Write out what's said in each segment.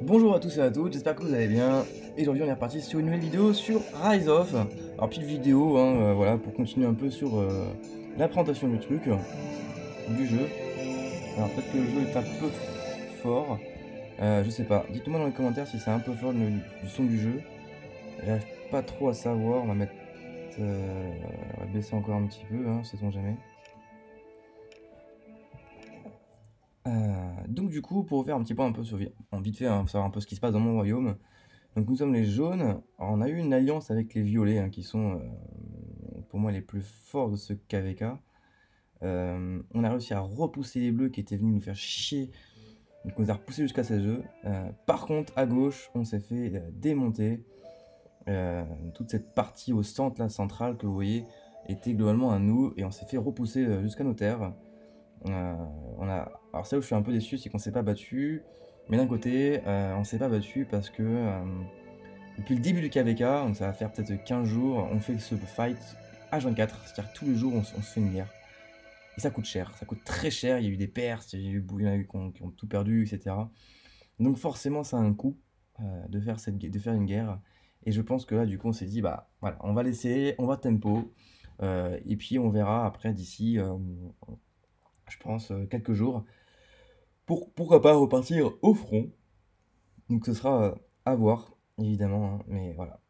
Bonjour à tous et à toutes, j'espère que vous allez bien. Et aujourd'hui on est reparti sur une nouvelle vidéo sur Rise of. Alors petite vidéo, hein, voilà, pour continuer un peu sur la présentation du truc, du jeu. Alors peut-être que le jeu est un peu fort, je sais pas. Dites-moi dans les commentaires si c'est un peu fort du son du jeu. J'arrive pas trop à savoir, on va mettre... on va baisser encore un petit peu, hein, sait-on jamais. Donc du coup, pour faire un petit peu un peu sur en vite fait, hein, pour savoir un peu ce qui se passe dans mon royaume. Donc nous sommes les jaunes. Alors, on a eu une alliance avec les violets, hein, qui sont pour moi les plus forts de ce KVK. On a réussi à repousser les bleus qui étaient venus nous faire chier. Donc on les a repoussés jusqu'à ces jeux. Par contre, à gauche, on s'est fait démonter. Toute cette partie au centre, la centrale que vous voyez, était globalement à nous. Et on s'est fait repousser jusqu'à nos terres. Alors ça où je suis un peu déçu, c'est qu'on s'est pas battu. Mais d'un côté, on s'est pas battu parce que depuis le début du KVK, donc ça va faire peut-être 15 jours, on fait ce fight H24, c'est-à-dire tous les jours on se fait une guerre. Et ça coûte cher, ça coûte très cher, il y a eu des pertes, il y en a eu qui ont tout perdu, etc. Donc forcément ça a un coût de faire une guerre. Et je pense que là du coup on s'est dit, bah voilà, on va laisser, on va tempo, et puis on verra après d'ici, je pense, quelques jours, pourquoi pas repartir au front. Donc ce sera à voir, évidemment, hein, mais voilà,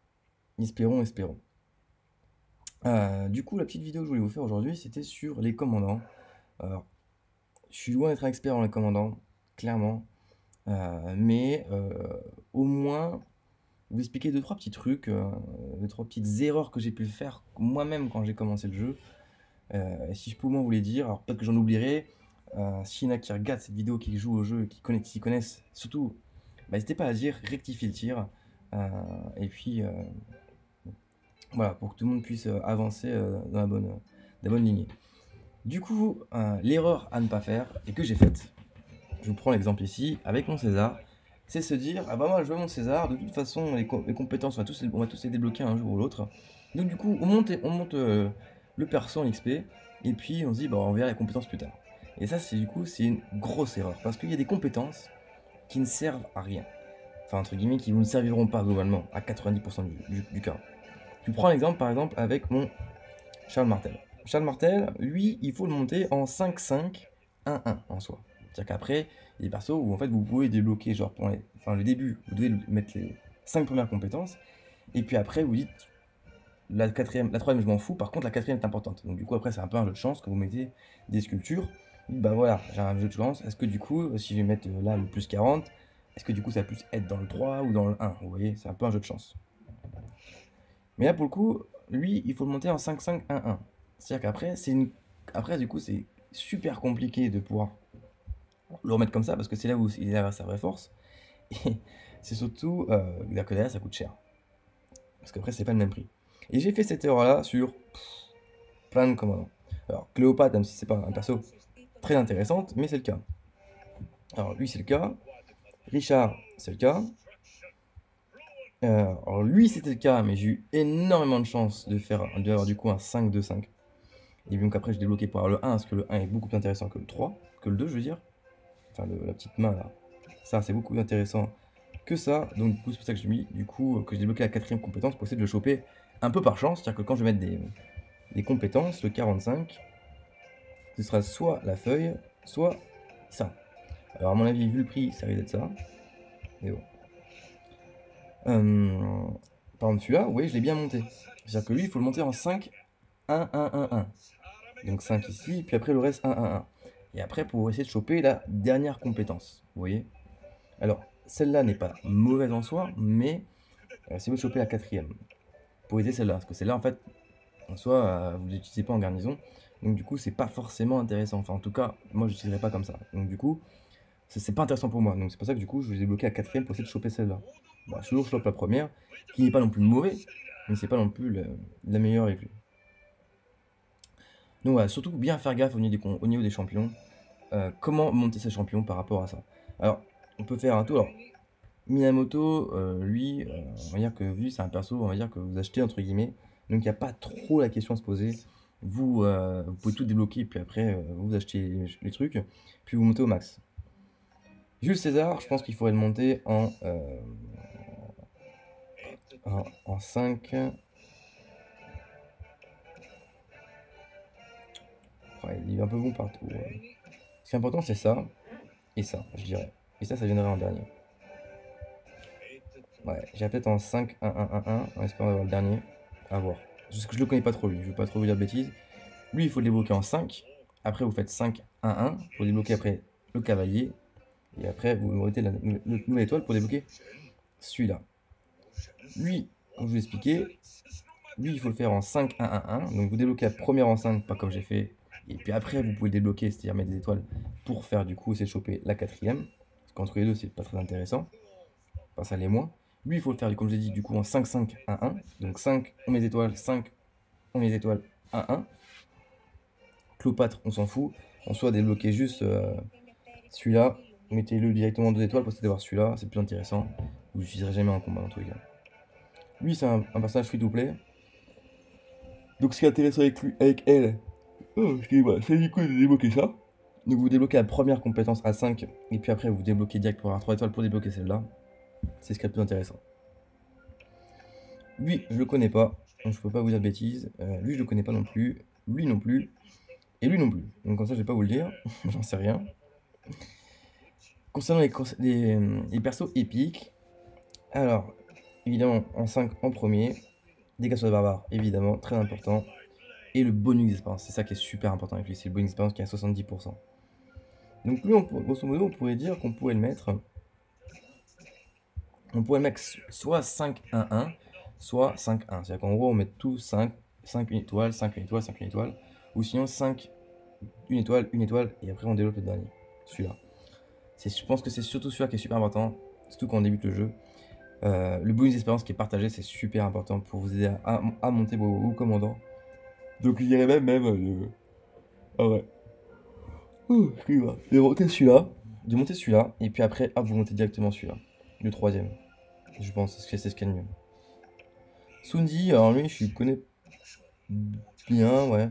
espérons, espérons. Du coup, la petite vidéo que je voulais vous faire aujourd'hui, c'était sur les commandants. Alors, je suis loin d'être un expert dans les commandants, clairement, mais au moins vous expliquer deux, trois petits trucs, deux, trois petites erreurs que j'ai pu faire moi-même quand j'ai commencé le jeu. Et si je peux au moins vous les dire, alors peut-être que j'en oublierai. S'il y en a qui regardent cette vidéo, qui jouent au jeu, qui s'y connaissent, surtout, bah, n'hésitez pas à dire, rectifier le tir. Et puis, voilà, pour que tout le monde puisse avancer dans la bonne lignée. Du coup, l'erreur à ne pas faire, et que j'ai faite, je vous prends l'exemple ici, avec mon César, c'est se dire, ah bah moi je veux mon César, de toute façon les compétences, on va tous les débloquer un jour ou l'autre. Donc du coup, on monte le perso en XP, et puis on se dit, bah on verra les compétences plus tard. Et ça, c'est du coup, c'est une grosse erreur, parce qu'il y a des compétences qui ne servent à rien. Enfin, entre guillemets, qui vous ne serviront pas globalement, à 90% du cas. Je prends l'exemple, par exemple, avec mon Charles Martel. Charles Martel, lui, il faut le monter en 5-5-1-1 en soi. C'est-à-dire qu'après, il y a des persos où en fait vous pouvez débloquer, genre pour le début, vous devez mettre les 5 premières compétences, et puis après vous dites la quatrième, la troisième je m'en fous, par contre la quatrième est importante. Donc du coup après c'est un peu un jeu de chance, quand vous mettez des sculptures, bah voilà, j'ai un jeu de chance, est-ce que du coup, si je vais mettre là le plus 40, est-ce que du coup ça va plus être dans le 3 ou dans le 1, vous voyez, c'est un peu un jeu de chance. Mais là, pour le coup, lui, il faut le monter en 5-5-1-1. C'est-à-dire qu'après, après, du coup, c'est super compliqué de pouvoir le remettre comme ça, parce que c'est là où il a sa vraie force. Et c'est surtout que derrière, ça coûte cher. Parce qu'après, c'est pas le même prix. Et j'ai fait cette erreur-là sur plein de commandants. Alors, Cléopâtre, même si c'est pas un perso très intéressante, mais c'est le cas. Alors, lui, c'est le cas. Richard, c'est le cas. Alors, lui, c'était le cas, mais j'ai eu énormément de chance d'avoir du coup un 5-2-5. Et donc après, j'ai débloqué par le 1, parce que le 1 est beaucoup plus intéressant que le 3, que le 2, je veux dire. Enfin, la petite main là. Ça, c'est beaucoup plus intéressant que ça. Donc, du coup, c'est pour ça que j'ai mis, du coup, que j'ai débloqué la quatrième compétence pour essayer de le choper un peu par chance. C'est-à-dire que quand je vais mettre des compétences, le 45, ce sera soit la feuille, soit ça. Alors, à mon avis, vu le prix, ça risque d'être ça. Mais bon. Par exemple, celui-là, vous voyez, je l'ai bien monté. C'est-à-dire que lui, il faut le monter en 5, 1, 1, 1, 1. Donc 5 ici, puis après le reste 1, 1, 1. Et après, pour essayer de choper la dernière compétence, vous voyez. Alors, celle-là n'est pas mauvaise en soi, mais si vous choper la quatrième, pour aider celle-là, parce que celle-là, en fait, en soi, vous ne l'utilisez pas en garnison, donc du coup, c'est pas forcément intéressant. Enfin, en tout cas, moi, je l'utiliserai pas comme ça. Donc du coup, c'est pas intéressant pour moi. Donc c'est pour ça que du coup, je vais débloquer la quatrième pour essayer de choper celle-là. Bon, toujours je chope la première, qui n'est pas non plus mauvais, mais c'est pas non plus la meilleure avec lui. Donc voilà, surtout bien faire gaffe au niveau des champions. Comment monter ses champions par rapport à ça. Alors, on peut faire un tour. Alors, Minamoto, lui, on va dire que vu c'est un perso, on va dire que vous achetez entre guillemets, donc il n'y a pas trop la question à se poser. Vous pouvez tout débloquer, puis après vous achetez les trucs, puis vous montez au max. Jules César, je pense qu'il faudrait le monter en 5. Ouais, il est un peu bon partout. Ce qui est important, c'est ça et ça, je dirais. Et ça viendrait en dernier. Ouais, j'irai peut-être en 5, 1, 1, 1, 1, en espérant avoir le dernier. À voir. Parce que je le connais pas trop, lui. Je veux pas trop vous dire de bêtises. Lui, il faut le débloquer en 5. Après, vous faites 5, 1, 1 pour débloquer après le cavalier. Et après, vous mettez la nouvelle étoile pour débloquer celui-là. Lui, comme je vous l'ai expliqué, lui, il faut le faire en 5, 1, 1, 1. Donc, vous débloquez la première en 5, pas comme j'ai fait. Et puis après, vous pouvez le débloquer, c'est-à-dire mettre des étoiles pour faire du coup, c'est choper la quatrième. Parce qu'entre les deux, c'est pas très intéressant. Enfin, ça l'est moins. Lui, il faut le faire, comme j'ai dit, du coup, en 5, 5, 1, 1. Donc 5, on met les étoiles, 5, on met les étoiles, 1, 1. Cléopâtre, on s'en fout. En soit débloquer juste celui-là. Mettez-le directement 2 étoiles pour essayer d'avoir celui-là. C'est plus intéressant. Vous l'utiliserez jamais en combat dans tous les cas. Lui, c'est un personnage free-to-play. Donc ce qui est intéressant avec elle, c'est du coup de débloquer ça. Donc vous débloquez la première compétence à 5. Et puis après, vous débloquez direct pour avoir 3 étoiles pour débloquer celle-là. C'est ce qui est le plus intéressant. Lui, je le connais pas, donc je peux pas vous dire de bêtises. Lui, je le connais pas non plus. Lui non plus. Et lui non plus. Donc comme ça, je vais pas vous le dire. J'en sais rien. Concernant les persos épiques, alors, évidemment, en 5 en premier. Dégâts sur les barbares, évidemment, très important. Et le bonus d'expérience, c'est ça qui est super important avec lui. C'est le bonus d'expérience qui est à 70%. Donc lui, grosso modo, on pourrait dire qu'on pourrait le mettre... On pourrait le mettre soit 5-1-1, soit 5-1. C'est-à-dire qu'en gros, on met tout 5, 5 une étoile, 5 une étoile, 5 une étoile. Ou sinon 5, une étoile, et après on développe le dernier. Celui-là. Je pense que c'est surtout celui-là qui est super important, surtout quand on débute le jeu. Le bonus d'expérience qui est partagé, c'est super important pour vous aider à monter vos commandants. Donc je dirais même... Ah ouais. Excuse-moi. De monter celui-là, et puis après, hop, vous montez directement celui-là. Le troisième. Je pense, c'est ce qu'il y a de mieux. Sundi, alors lui, je connais bien, ouais.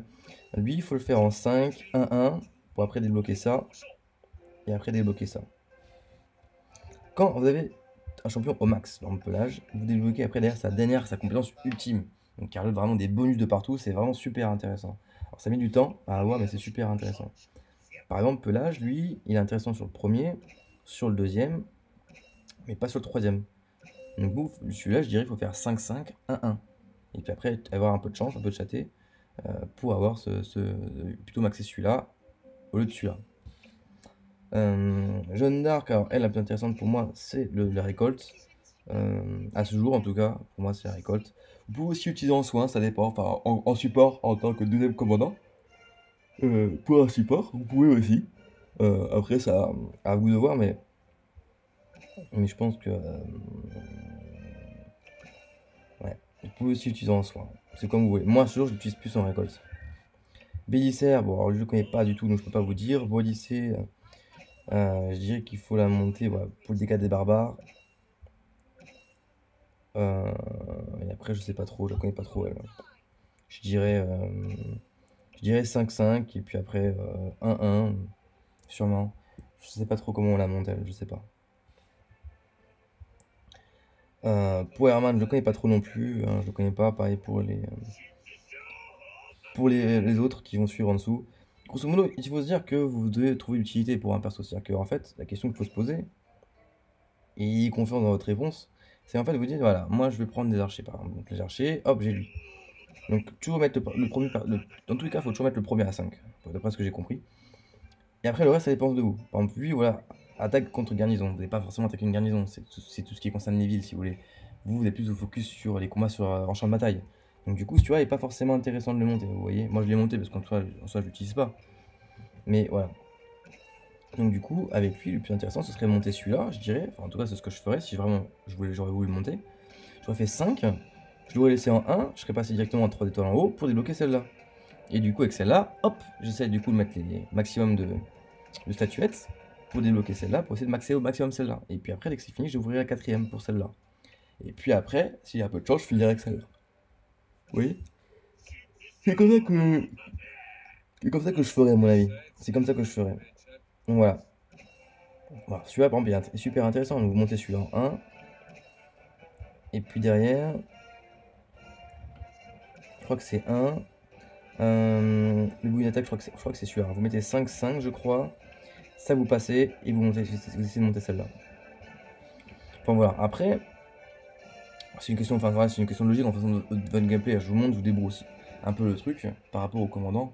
Lui, il faut le faire en 5, 1, 1, pour après débloquer ça, et après débloquer ça. Quand vous avez un champion au max dans le pelage, vous débloquez après derrière sa compétence ultime. Donc il rajoute vraiment des bonus de partout, c'est vraiment super intéressant. Alors ça met du temps à avoir, mais c'est super intéressant. Par exemple, pelage, lui, il est intéressant sur le premier, sur le deuxième, mais pas sur le troisième. Donc vous, celui-là, je dirais qu'il faut faire 5, 5, 1, 1. Et puis après, avoir un peu de chance, un peu de châté, pour avoir plutôt maxer celui-là au lieu de celui-là. Jeanne d'Arc, alors elle, la plus intéressante pour moi, c'est la récolte. À ce jour, en tout cas, pour moi, c'est la récolte. Vous pouvez aussi utiliser en soin, ça dépend. Enfin, en support en tant que deuxième commandant. Pour un support, vous pouvez aussi. Après, ça, à vous de voir, mais je pense que ouais, vous pouvez aussi utiliser en soin. C'est comme vous voulez. Moi, à ce jour, je l'utilise plus en récolte. Bélicère, bon, alors je ne le connais pas du tout, donc je peux pas vous dire. Boadicée, je dirais qu'il faut la monter voilà, pour le dégât des barbares. Et après, je sais pas trop, je la connais pas trop elle. Je dirais, 5-5, et puis après 1-1, sûrement. Je sais pas trop comment on la monte elle, je sais pas. Pour Herman, je le connais pas trop non plus, hein, je le connais pas, pareil pour les autres qui vont suivre en dessous. Grosso modo, il faut se dire que vous devez trouver l'utilité pour un perso. C'est-à-dire que, en fait, la question qu'il faut se poser, et y confiance dans votre réponse, c'est en fait vous dites, voilà, moi je vais prendre des archers par exemple. Donc les archers, hop, j'ai lui. Donc toujours mettre le premier, dans tous les cas, il faut toujours mettre le premier à 5, d'après ce que j'ai compris. Et après le reste, ça dépend de vous. Par exemple, lui, voilà, attaque contre garnison. Vous n'allez pas forcément attaquer une garnison, c'est tout ce qui concerne les villes si vous voulez. Vous allez plus vous focus sur les combats en champ de bataille. Donc du coup, ce tu vois, il n'est pas forcément intéressant de le monter, vous voyez. Moi je l'ai monté parce qu'en soi, je l'utilise pas. Mais voilà. Donc du coup, avec lui, le plus intéressant, ce serait de monter celui-là, je dirais. Enfin, en tout cas, c'est ce que je ferais si vraiment j'aurais voulu le monter. J'aurais fait 5, je l'aurais laissé en 1, je serais passé directement à 3 étoiles en haut pour débloquer celle-là. Et du coup, avec celle-là, hop, j'essaie du coup de mettre les maximum de statuettes pour débloquer celle-là, pour essayer de maxer au maximum celle-là. Et puis après, dès que c'est fini, j'ouvrirai la quatrième pour celle-là. Et puis après, s'il y a un peu de chance, je finirai avec celle-là. Vous voyez? C'est comme ça que... C'est comme ça que je ferais, à mon avis. C'est comme ça que je ferais. Donc voilà. Voilà, celui-là, par exemple, il est super intéressant. Donc, vous montez celui-là en 1. Et puis derrière, je crois que c'est 1. Le bouillon d'attaque, je crois que c'est celui-là. Vous mettez 5-5, je crois. Ça, vous passez et vous essayez de monter celle-là. Enfin voilà. Après, c'est une question, enfin, voilà, c'est une question de logique en fonction de votre gameplay. Je vous montre, je vous débrouille aussi un peu le truc par rapport au commandant.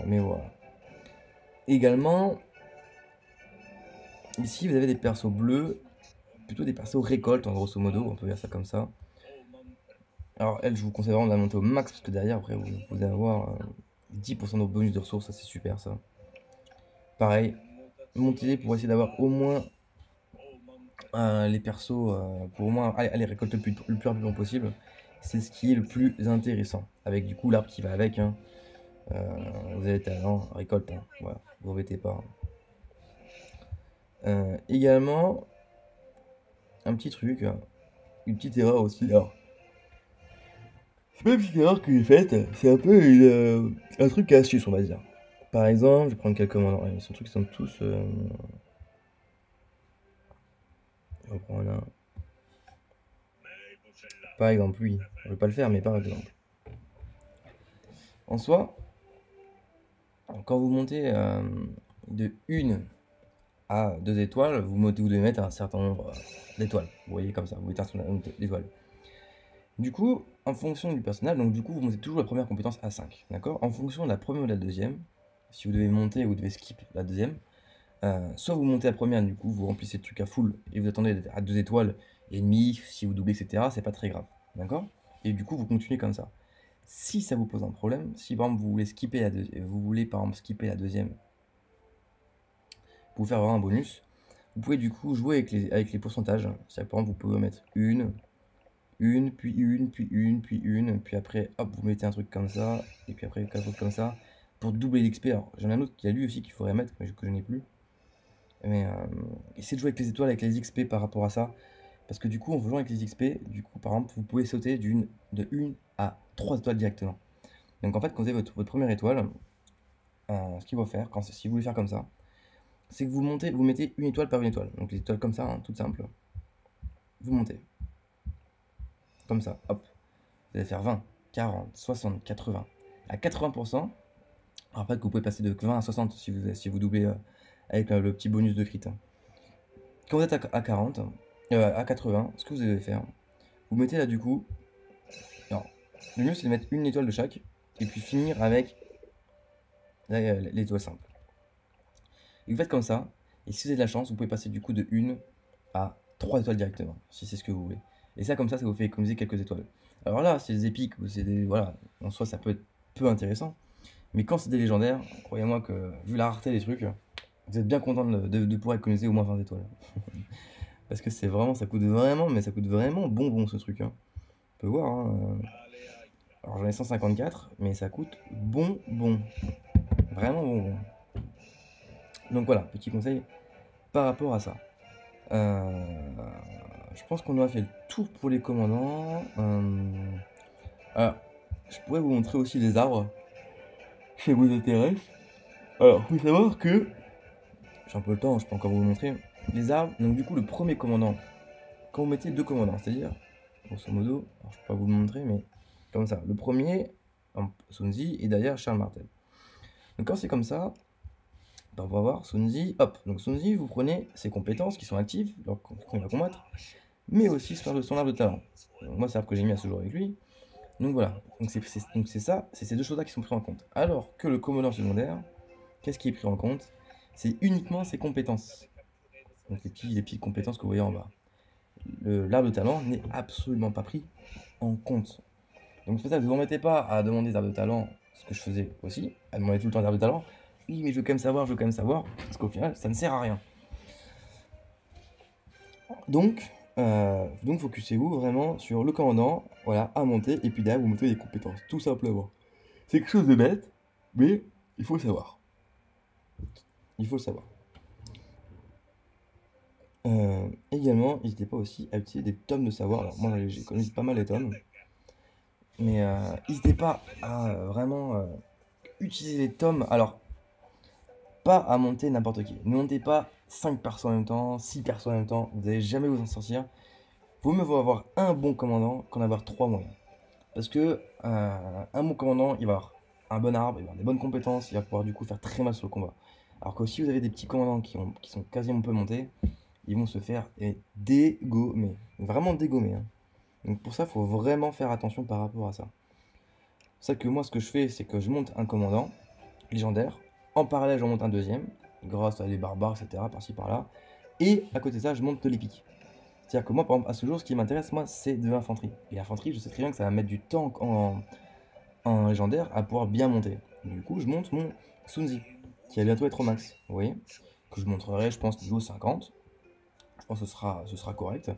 Mais voilà. Également, ici, vous avez des persos bleus, plutôt des persos récoltes, en grosso modo, on peut dire ça comme ça. Alors, elle, je vous conseille vraiment de la monter au max, parce que derrière, après, vous allez avoir 10% de bonus de ressources, ça c'est super ça. Pareil, montez-les pour essayer d'avoir au moins les persos, pour au moins aller récolter le plus rapidement possible. C'est ce qui est le plus intéressant. Avec du coup l'arbre qui va avec. Hein. Vous avez talent, récolte, hein. Voilà, vous embêtez pas. Également, un petit truc, une petite erreur aussi. Alors, c'est pas une petite erreur que j'ai faite, c'est un peu un truc astuce, on va dire. Par exemple, je vais prendre quelques commandants. Ouais, ces trucs sont tous. Je reprends un. Par exemple, lui. Je vais pas le faire, mais par exemple. En soi, quand vous montez de 1 à 2 étoiles, vous devez mettre un certain nombre d'étoiles. Vous voyez comme ça, vous mettez un certain nombre d'étoiles. Du coup, en fonction du personnage, donc du coup, vous montez toujours la première compétence à 5. D'accord. En fonction de la première ou de la deuxième, si vous devez monter ou vous devez skip la deuxième, soit vous montez la première, du coup, vous remplissez le truc à full et vous attendez à 2 étoiles et demi, si vous doublez, etc., c'est pas très grave. D'accord. Et du coup, vous continuez comme ça. Si ça vous pose un problème, si par exemple vous voulez skipper vous voulez par exemple skipper la deuxième pour faire avoir un bonus, vous pouvez du coup jouer avec les pourcentages. C'est-à-dire, par exemple, vous pouvez mettre puis une, puis une, puis une, puis après, hop, vous mettez un truc comme ça, et puis après, quelque chose comme ça, pour doubler l'XP. Alors, j'en ai un autre qui a lui aussi qu'il faudrait mettre, mais que je n'ai plus. Mais essayez de jouer avec les étoiles, avec les XP par rapport à ça. Parce que du coup, en jouant avec les XP, du coup, par exemple, vous pouvez sauter de 1 à 3 étoiles directement. Donc en fait, quand vous avez votre première étoile, ce qu'il faut faire, si vous voulez faire comme ça, c'est que vous mettez une étoile par une étoile. Donc les étoiles comme ça, hein, toutes simples. Vous montez. Comme ça, hop. Vous allez faire 20, 40, 60, 80. À 80%, alors pas que vous pouvez passer de 20 à 60 si vous doublez avec le petit bonus de crit. Hein. Quand vous êtes à 40, à 80, ce que vous devez faire, vous mettez là du coup. Alors, le mieux c'est de mettre une étoile de chaque, et puis finir avec l'étoile simple. Et vous faites comme ça, et si vous avez de la chance, vous pouvez passer du coup de 1 à 3 étoiles directement, si c'est ce que vous voulez. Et ça, comme ça vous fait économiser quelques étoiles. Alors là, c'est des épiques, ou c'est des. Voilà, en soi, ça peut être peu intéressant. Mais quand c'est des légendaires, croyez-moi que, vu la rareté des trucs, vous êtes bien content de pouvoir économiser au moins 20 étoiles. Parce que c'est vraiment, ça coûte vraiment bonbon ce truc. Hein. On peut voir, hein. Alors j'en ai 154, mais ça coûte bonbon. Vraiment bonbon. Donc voilà, petit conseil par rapport à ça. Je pense qu'on aura fait le tour pour les commandants. Alors, je pourrais vous montrer aussi les arbres, si ça vous intéresse. Alors, faut savoir que, j'ai un peu le temps, je peux encore vous le montrer. Les arbres, donc du coup, le premier commandant, quand vous mettez 2 commandants, c'est-à-dire, grosso modo, alors je peux pas vous le montrer, mais comme ça. Le premier, Sunzi, et derrière Charles Martel. Donc quand c'est comme ça, on va voir Sunzi, hop. Donc Sunzi, vous prenez ses compétences qui sont actives, quand il va combattre, mais aussi son arbre de talent. Donc moi, c'est l'arbre que j'ai mis à ce jour avec lui. Donc voilà, donc c'est ça, c'est ces deux choses-là qui sont prises en compte. Alors que le commandant secondaire, qu'est-ce qui est pris en compte? C'est uniquement ses compétences. Donc les petites compétences que vous voyez en bas. L'arbre de talent n'est absolument pas pris en compte. Donc c'est pour ça que ne vous embêtez pas à demander des arbres de talent, ce que je faisais aussi, à demander tout le temps des arbres de talent. Oui, mais je veux quand même savoir, parce qu'au final, ça ne sert à rien. Donc focussez-vous vraiment sur le commandant, voilà, à monter, et puis derrière, vous montez les compétences, tout simplement. C'est quelque chose de bête, mais il faut le savoir. Il faut le savoir. Également, n'hésitez pas aussi à utiliser des tomes de savoir. Alors moi, j'ai connu pas mal les tomes. Mais n'hésitez pas à vraiment utiliser les tomes. Alors, pas à monter n'importe qui. Ne montez pas 5 persos en même temps, 6 persos en même temps, vous n'allez jamais vous en sortir. Vaut mieux avoir un bon commandant qu'en avoir 3 moyens. Parce que un bon commandant, il va avoir un bon arbre, il va avoir des bonnes compétences, il va pouvoir du coup faire très mal sur le combat. Alors que si vous avez des petits commandants qui sont quasiment peu montés, ils vont se faire dégommer. Vraiment dégommer, hein. Donc pour ça, il faut vraiment faire attention par rapport à ça. C'est ça que moi, ce que je fais, c'est que je monte un commandant légendaire. En parallèle, j'en monte un deuxième, grâce à des barbares, etc. Par-ci, par-là. Et à côté de ça, je monte de l'épique. C'est-à-dire que moi, par exemple, à ce jour, ce qui m'intéresse, moi, c'est de l'infanterie. Et l'infanterie, je sais très bien que ça va mettre du temps en légendaire à pouvoir bien monter. Du coup, je monte mon Sunzi, qui va bientôt être au max. Vous voyez, que je montrerai, je pense, niveau 50. Je pense que ce sera correct.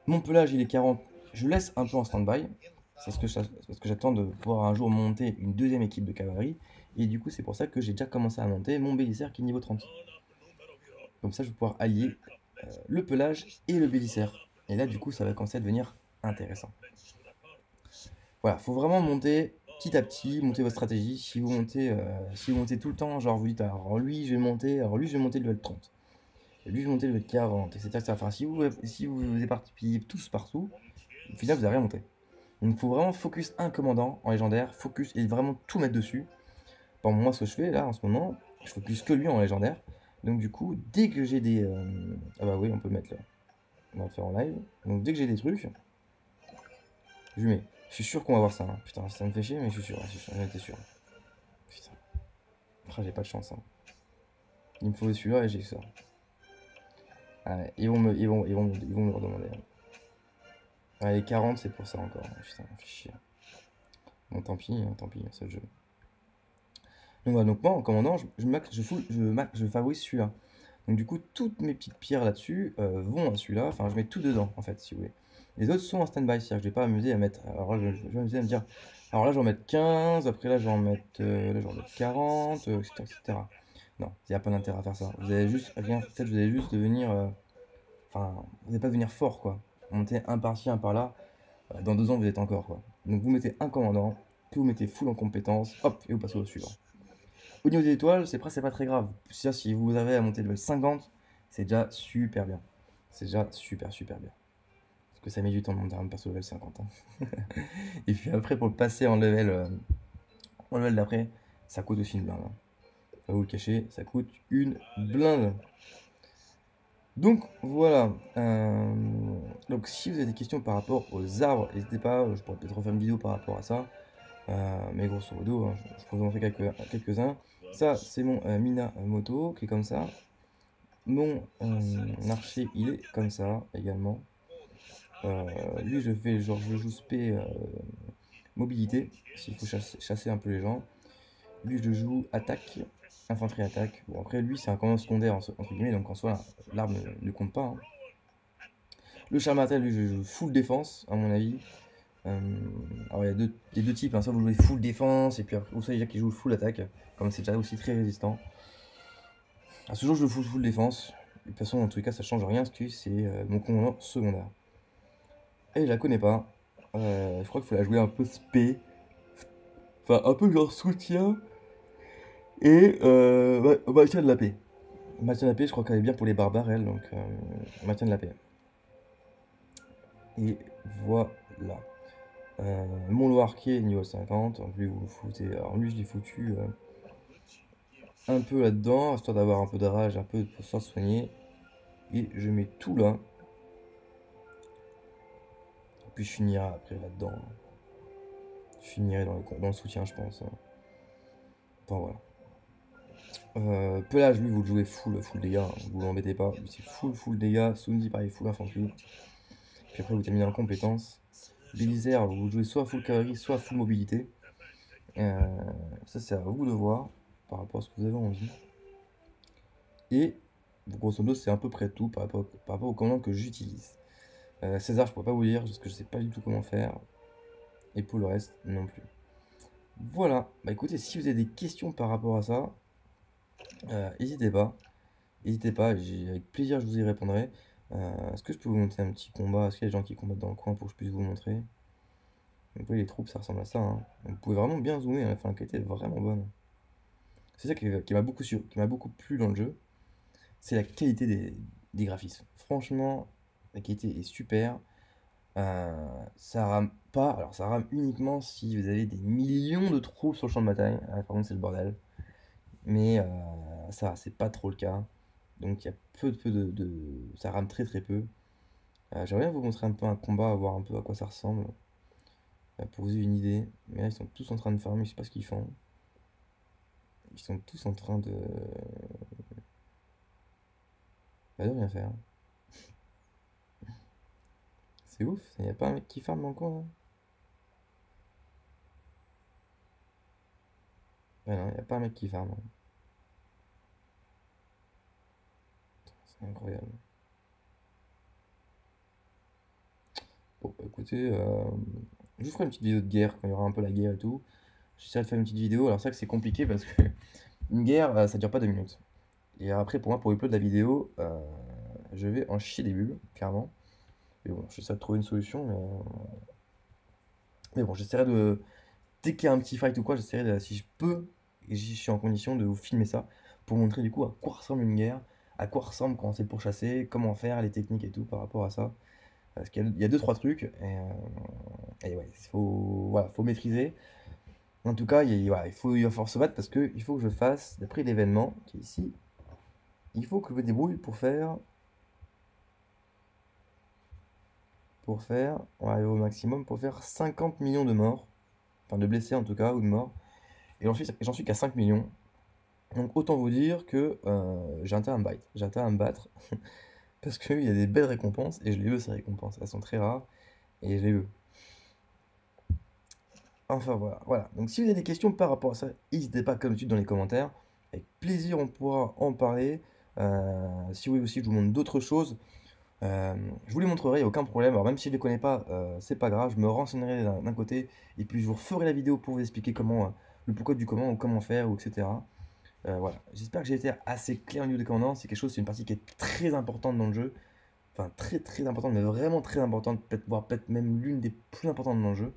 Mon pelage, il est 40. Je laisse un peu en stand-by. C'est parce que j'attends de pouvoir un jour monter une deuxième équipe de cavalerie. Et du coup, c'est pour ça que j'ai déjà commencé à monter mon Bélisaire qui est niveau 30. Comme ça, je vais pouvoir allier le pelage et le Bélisaire. Et là, du coup, ça va commencer à devenir intéressant. Voilà, faut vraiment monter petit à petit, monter votre stratégie. Si vous montez tout le temps, genre vous dites, alors lui, je vais monter, le level 30. Et lui, je vais monter le level 40, etc. Enfin, si vous éparpillez tous partout, au final, vous n'avez rien monté. Donc, il faut vraiment focus un commandant en légendaire, focus et vraiment tout mettre dessus. Bon, moi, ce que je fais là en ce moment, je focus que lui en légendaire. Donc, du coup, dès que j'ai des. Ah, bah oui, on peut le mettre là. On va le faire en live. Donc, dès que j'ai des trucs, je lui mets. Je suis sûr qu'on va voir ça, hein. Putain, ça me fait chier, mais je suis sûr, j'en étais sûr. Putain. Ah, j'ai pas de chance, hein. Il me faut celui-là et j'ai ça. Ah ouais, ils vont me le redemander, hein. Ah, les 40, c'est pour ça encore. Putain, ça me fait chier. Bon, tant pis, c'est le jeu. Donc voilà, donc moi en commandant, je favorise celui-là. Donc du coup, toutes mes petites pierres là-dessus vont à celui-là. Enfin, je mets tout dedans, en fait, si vous voulez. Les autres sont en stand-by, c'est-à-dire que je vais pas m'amuser à mettre. Alors là, je vais m'amuser à me dire. Alors là, je vais en mettre 15, après là, je vais en mettre, 40, etc., etc. Non, il n'y a pas d'intérêt à faire ça. Vous allez juste rien. En fait, vous allez juste devenir. Enfin, vous n'allez pas devenir fort, quoi. Monter un par-ci, un par-là. Dans 2 ans, vous êtes encore, quoi. Donc vous mettez un commandant, puis vous mettez full en compétences, hop, et vous passez au suivant. Au niveau des étoiles, c'est pas très grave. Si vous avez à monter level 50, c'est déjà super bien. C'est déjà super super bien. Parce que ça met du temps de monter un perso level 50, hein. Et puis après, pour le passer en level d'après, ça coûte aussi une blinde, hein. Pas vous le cacher, ça coûte une blinde. Donc voilà. Donc si vous avez des questions par rapport aux arbres, n'hésitez pas. Je pourrais peut-être refaire une vidéo par rapport à ça. Mais grosso modo, hein, je peux vous montrer quelques-uns. Ça, c'est mon Minamoto qui est comme ça. Mon archer, il est comme ça également. Lui, je fais genre, je joue spé mobilité, s'il faut chasser un peu les gens. Lui, je joue attaque, infanterie attaque. Bon, après, lui, c'est un commandant secondaire, entre guillemets, donc en soi, l'arme ne compte pas, hein. Le charmatel, lui, je joue full défense, à mon avis. Alors, il y a les deux types, hein. Soit vous jouez full défense, et puis après, ou soit il y a qui joue full attaque, comme c'est déjà aussi très résistant. À ce jour, je joue full défense. De toute façon, dans tous les cas, ça change rien, parce que c'est mon commandant secondaire. Et je la connais pas. Je crois qu'il faut la jouer un peu spé. Enfin, un peu genre soutien. Et maintien de la paix. Maintien de la paix, je crois qu'elle est bien pour les barbares, elle. Donc, maintien de la paix. Et voilà. Mon Loir qui est niveau 50. Donc, lui, vous le foutez. Alors, lui, je l'ai foutu un peu là-dedans, histoire d'avoir un peu de rage, un peu pour s'en soigner. Et je mets tout là. Puis je finirai après là-dedans. Je finirai dans le soutien, je pense. Enfin voilà. Pelage, lui, vous le jouez full dégâts, hein, vous l'embêtez pas. Lui, c'est full dégâts. Sunzi, pareil, full infanterie. Puis après, vous terminez en compétences. Bélisaire, vous jouez soit full cavalerie, soit full mobilité. Ça, c'est à vous de voir par rapport à ce que vous avez envie. Et grosso modo, c'est à peu près tout par rapport au commandant que j'utilise. César, je pourrais pas vous dire parce que je sais pas du tout comment faire. Et pour le reste, non plus. Voilà. Bah écoutez, si vous avez des questions par rapport à ça, n'hésitez pas. N'hésitez pas, avec plaisir, je vous y répondrai. Est-ce que je peux vous montrer un petit combat? Est-ce qu'il y a des gens qui combattent dans le coin pour que je puisse vous montrer? Vous voyez, les troupes, ça ressemble à ça, hein. Vous pouvez vraiment bien zoomer, hein. Enfin, la qualité est vraiment bonne. C'est ça qui m'a beaucoup plu dans le jeu, c'est la qualité des graphismes. Franchement, la qualité est super. Ça rame pas, alors ça rame uniquement si vous avez des millions de troupes sur le champ de bataille. Par contre, c'est le bordel. Mais ça, va, c'est pas trop le cas. Donc il y a ça rame très très peu. J'aimerais bien vous montrer un peu un combat, voir un peu à quoi ça ressemble, pour vous avez une idée. Mais là, ils sont tous en train de farmer, je sais pas ce qu'ils font. Ils sont tous en train de rien faire. C'est ouf, il n'y a pas un mec qui farme dans le coin là? Ouais, non, il n'y a pas un mec qui farme, hein. C'est incroyable. Bon, bah, écoutez, je vous ferai une petite vidéo de guerre quand il y aura un peu la guerre et tout. J'essaierai de faire une petite vidéo. Alors, c'est vrai que c'est compliqué parce que une guerre, ça dure pas 2 minutes. Et après, pour moi, pour upload la vidéo, je vais en chier des bulles, clairement. Mais bon, j'essaie de trouver une solution. Mais bon, j'essaierai de. Dès qu'il y a un petit fight ou quoi, j'essaierai, si je peux, et je suis en condition de vous filmer ça, pour montrer du coup à quoi ressemble une guerre, à quoi ressemble quand c'est pour chasser, comment faire, les techniques et tout par rapport à ça. Parce qu'il y a deux, trois trucs, et ouais, voilà, faut maîtriser. En tout cas, voilà, il va falloir se battre parce qu'il faut que je fasse, d'après l'événement qui est ici, il faut que je me débrouille on va arriver au maximum, pour faire 50 millions de morts, enfin de blessés en tout cas, ou de morts. Et j'en suis qu'à 5 millions. Donc autant vous dire que j'ai intérêt à me battre. J'ai intérêt à me battre parce qu'il y a des belles récompenses et je les veux ces récompenses. Elles sont très rares et je les veux. Enfin voilà, voilà. Donc si vous avez des questions par rapport à ça, n'hésitez pas comme d'habitude dans les commentaires. Avec plaisir on pourra en parler. Si vous voulez aussi je vous montre d'autres choses, je vous les montrerai, il n'y a aucun problème. Alors même si je ne les connais pas, c'est pas grave, je me renseignerai d'un côté et puis je vous referai la vidéo pour vous expliquer comment, le pourquoi du comment ou comment faire ou etc. Voilà, j'espère que j'ai été assez clair au niveau des commandants. C'est une partie qui est très importante dans le jeu. Enfin, très très importante, mais vraiment très importante, voire peut-être même l'une des plus importantes dans le jeu.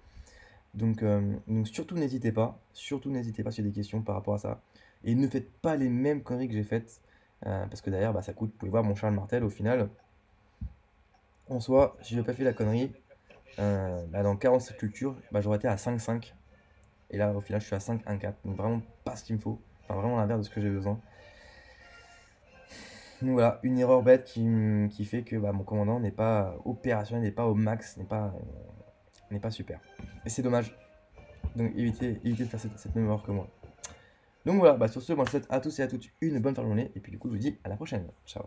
Donc surtout n'hésitez pas si vous avez des questions par rapport à ça. Et ne faites pas les mêmes conneries que j'ai faites, parce que derrière, bah, ça coûte. Vous pouvez voir mon Charles Martel au final. En soi, si je n'avais pas fait la connerie, bah, dans 47 cultures, bah, j'aurais été à 5-5. Et là, au final, je suis à 5-1-4. Donc vraiment pas ce qu'il me faut. Enfin, vraiment l'inverse de ce que j'ai besoin. Donc voilà, une erreur bête qui fait que bah, mon commandant n'est pas opérationnel, n'est pas au max, n'est pas super. Et c'est dommage. Donc évitez de faire cette même erreur que moi. Donc voilà, bah, sur ce, moi je vous souhaite à tous et à toutes une bonne fin de journée. Et puis du coup, je vous dis à la prochaine. Ciao.